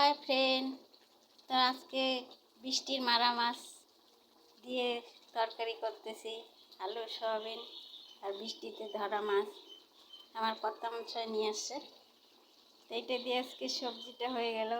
Hi friend, তো আজকে বৃষ্টির মারা মাছ দিয়ে তরকারি করতেছি। আলু সয়াবিন আর বৃষ্টিতে ধরা মাছ আমার কর্তা মশাই নিয়ে আসছে। তো এইটা দিয়ে আজকে সবজিটা হয়ে গেল।